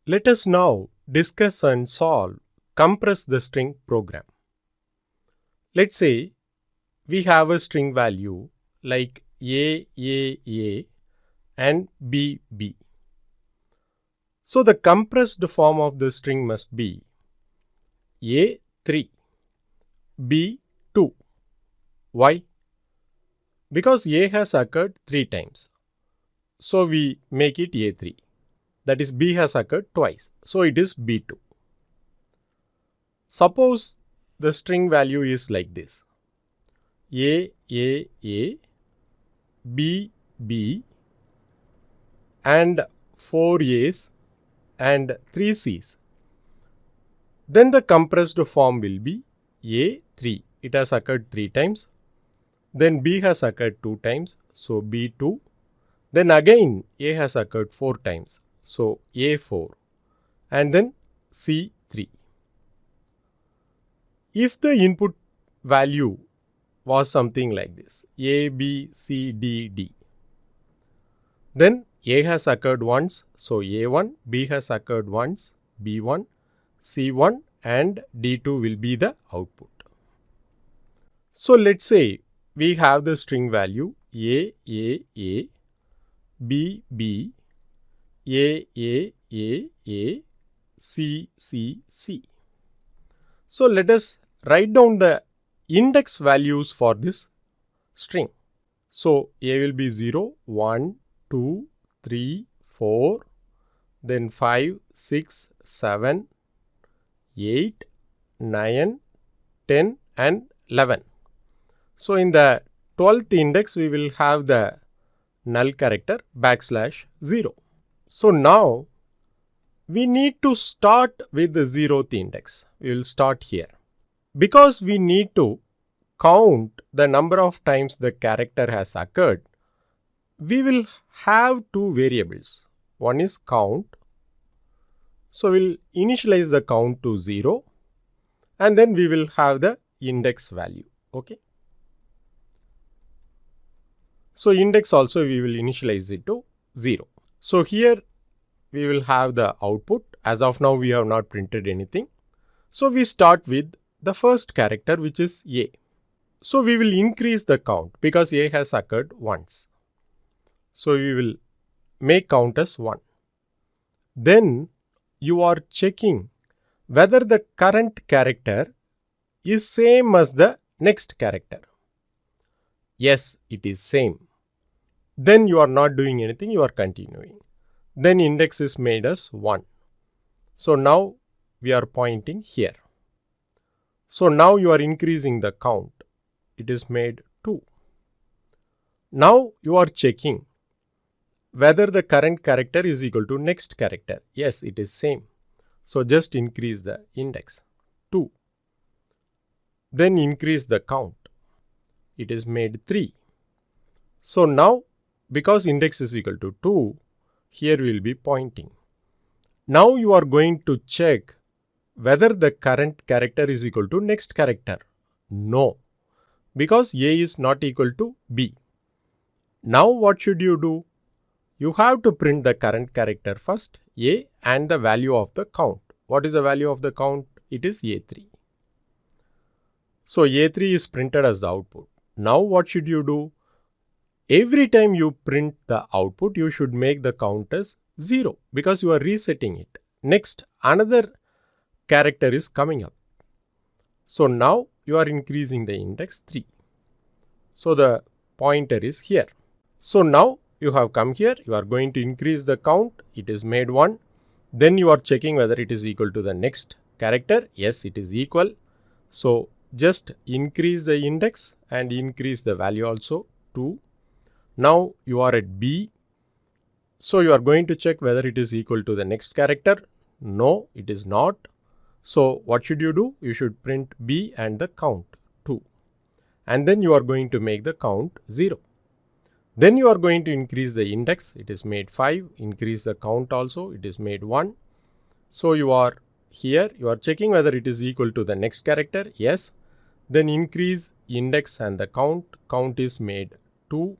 Let us now discuss and solve compress the string program. Let's say we have a string value like A and B. So the compressed form of the string must be A3, B2. Why? Because A has occurred 3 times. So we make it A3. That is, B has occurred twice. So it is B2. Suppose the string value is like this. A, B and 4 A's and 3 C's. Then the compressed form will be A3. It has occurred 3 times. Then B has occurred 2 times. So B2. Then again A has occurred 4 times. So A4. And then C3. If the input value was something like this, A, B, C, D, then A has occurred once, so A1, B has occurred once, B1, C1 and D2 will be the output. So let's say we have the string value A, B, A, C. So let us write down the index values for this string. So A will be 0, 1, 2, 3, 4, then 5, 6, 7, 8, 9, 10 and 11. So in the 12th index we will have the null character \0. So now we need to start with the 0th index. We will start here. Because we need to count the number of times the character has occurred, we will have two variables. One is count. So we will initialize the count to 0 and then we will have the index value. Okay. So index also we will initialize it to 0. So here we will have the output. As of now we have not printed anything. So we start with the first character, which is A. So we will increase the count because A has occurred once. So we will make count as 1. Then you are checking whether the current character is same as the next character. Yes, it is same. Then you are not doing anything, you are continuing. Then index is made as 1. So now we are pointing here. So now you are increasing the count. It is made 2. Now you are checking whether the current character is equal to next character. Yes, it is same. So just increase the index 2. Then increase the count. It is made 3. So now because index is equal to 2, here we will be pointing. Now you are going to check whether the current character is equal to next character. No, because A is not equal to B. Now what should you do? You have to print the current character first, A, and the value of the count. What is the value of the count? It is A3. So A3 is printed as the output. Now what should you do? Every time you print the output, you should make the count as 0 because you are resetting it. Next, another character is coming up. So now you are increasing the index 3. So the pointer is here. So now you have come here, you are going to increase the count. It is made 1. Then you are checking whether it is equal to the next character. Yes, it is equal. So just increase the index and increase the value also 2. Now you are at B. So you are going to check whether it is equal to the next character. No, it is not. So what should you do? You should print B and the count 2. And then you are going to make the count 0. Then you are going to increase the index. It is made 5. Increase the count also. It is made 1. So you are here. You are checking whether it is equal to the next character. Yes. Then increase index and the count. Count is made 2.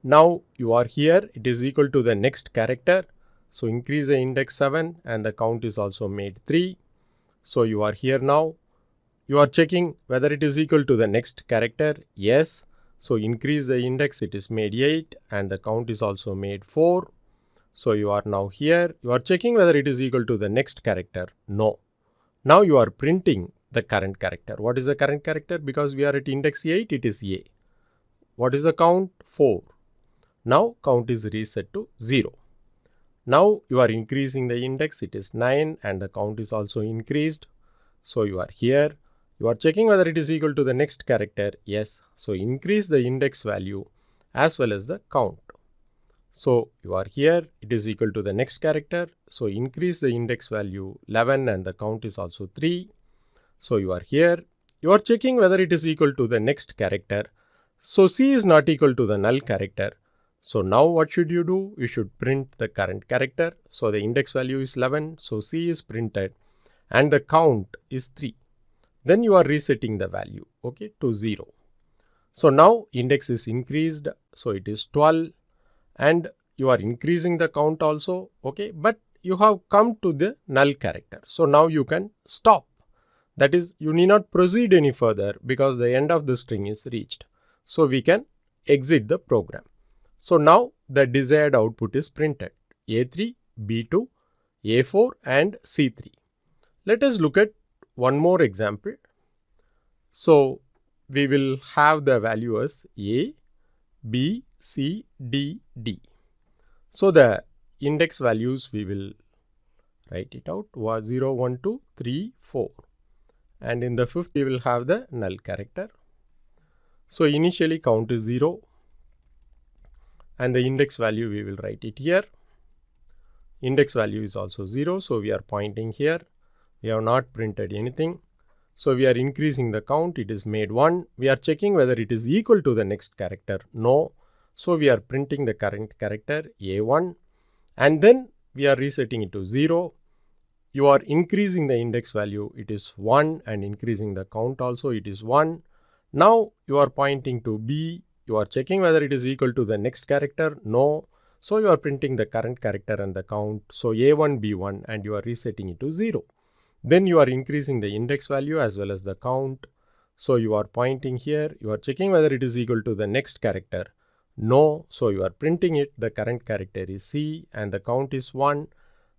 Now you are here. It is equal to the next character. So increase the index 7 and the count is also made 3. So you are here now. You are checking whether it is equal to the next character. Yes. So increase the index, it is made 8 and the count is also made 4. So you are now here. You are checking whether it is equal to the next character. No. Now you are printing the current character. What is the current character? Because we are at index 8, it is A. What is the count? 4. Now count is reset to 0. Now you are increasing the index, it is 9 and the count is also increased. So you are here. You are checking whether it is equal to the next character. Yes. So increase the index value as well as the count. So you are here, it is equal to the next character. So increase the index value 11 and the count is also 3. So you are here, you are checking whether it is equal to the next character. So C is not equal to the null character. So now what should you do? You should print the current character. So the index value is 11. So C is printed and the count is 3. Then you are resetting the value, okay, to 0. So now index is increased. So it is 12 and you are increasing the count also, okay, but you have come to the null character. So now you can stop. That is, you need not proceed any further because the end of the string is reached. So we can exit the program. So now the desired output is printed. A3, B2, A4 and C3. Let us look at one more example. So we will have the value as A, B, C, D, D. So the index values we will write it out was 0, 1, 2, 3, 4. And in the fifth we will have the null character. So initially count is 0 and the index value we will write it here. Index value is also 0. So we are pointing here. We have not printed anything. So we are increasing the count. It is made 1. We are checking whether it is equal to the next character. No. So we are printing the current character A1 and then we are resetting it to 0. You are increasing the index value. It is 1 and increasing the count also. It is 1. Now you are pointing to B. You are checking whether it is equal to the next character. No. So you are printing the current character and the count. So A1, B1 and you are resetting it to 0. Then you are increasing the index value as well as the count. So you are pointing here. You are checking whether it is equal to the next character. No. So you are printing it. The current character is C and the count is 1.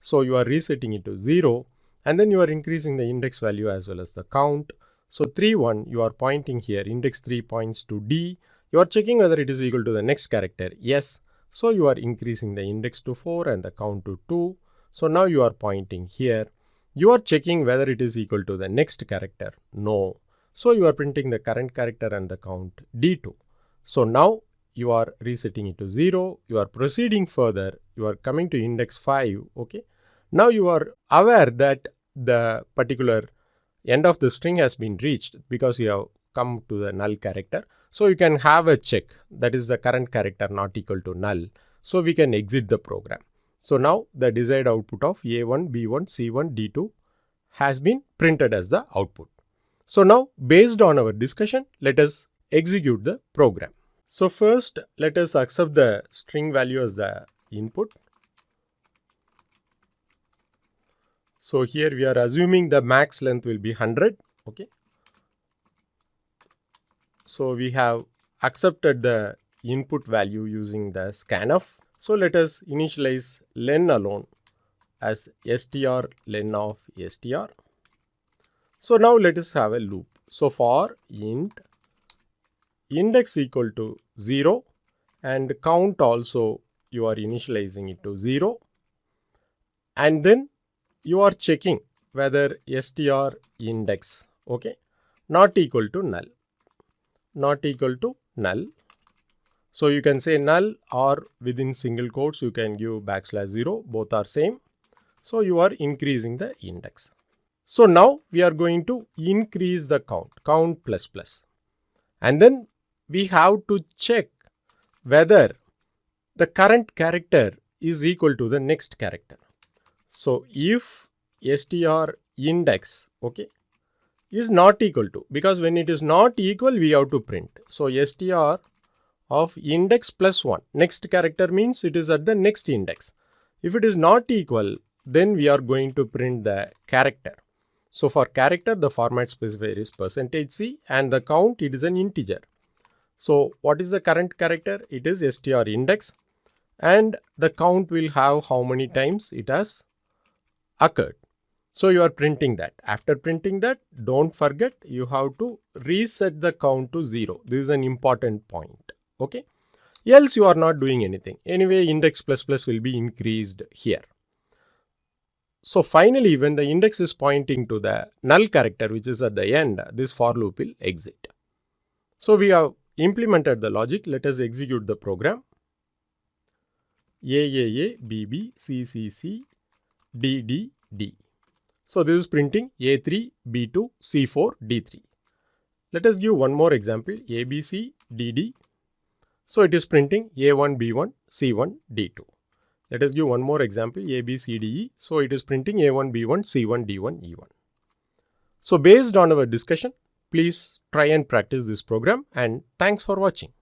So you are resetting it to 0 and then you are increasing the index value as well as the count. So 3, 1, you are pointing here. Index 3 points to D. You are checking whether it is equal to the next character. Yes. So you are increasing the index to 4 and the count to 2. So now you are pointing here. You are checking whether it is equal to the next character. No. So you are printing the current character and the count D2. So now you are resetting it to 0. You are proceeding further. You are coming to index 5. Okay. Now you are aware that the particular end of the string has been reached because you have come to the null character. So you can have a check, that is the current character not equal to null. So we can exit the program. So now the desired output of A1, B1, C1, D2 has been printed as the output. So now based on our discussion, let us execute the program. So first let us accept the string value as the input. So here we are assuming the max length will be 100. Okay. So we have accepted the input value using the scanf. So let us initialize len alone as str len of str. So now let us have a loop. So for int index equal to 0 and count also you are initializing it to 0 and then you are checking whether str index, okay, not equal to null, not equal to null. So you can say null or within single quotes you can give \0, both are same. So you are increasing the index. So now we are going to increase the count plus plus. And then we have to check whether the current character is equal to the next character. So if str index, okay, is not equal to, because when it is not equal we have to print. So str of index plus 1, next character means it is at the next index. If it is not equal, then we are going to print the character. So for character, the format specifier is %c and the count, it is an integer. So what is the current character? It is str index, and the count will have how many times it has occurred. So you are printing that. After printing that, don't forget you have to reset the count to 0. This is an important point. Okay. Else you are not doing anything. Anyway, index plus plus will be increased here. So finally, when the index is pointing to the null character, which is at the end, this for loop will exit. So we have implemented the logic. Let us execute the program. A, B, B, C, C, C, D, D, D. So this is printing A3, B2, C4, D3. Let us give one more example, A, B, C, D, D. So it is printing A1, B1, C1, D2. Let us give one more example, A, B, C, D, E. So it is printing A1, B1, C1, D1, E1. So based on our discussion, please try and practice this program, and thanks for watching.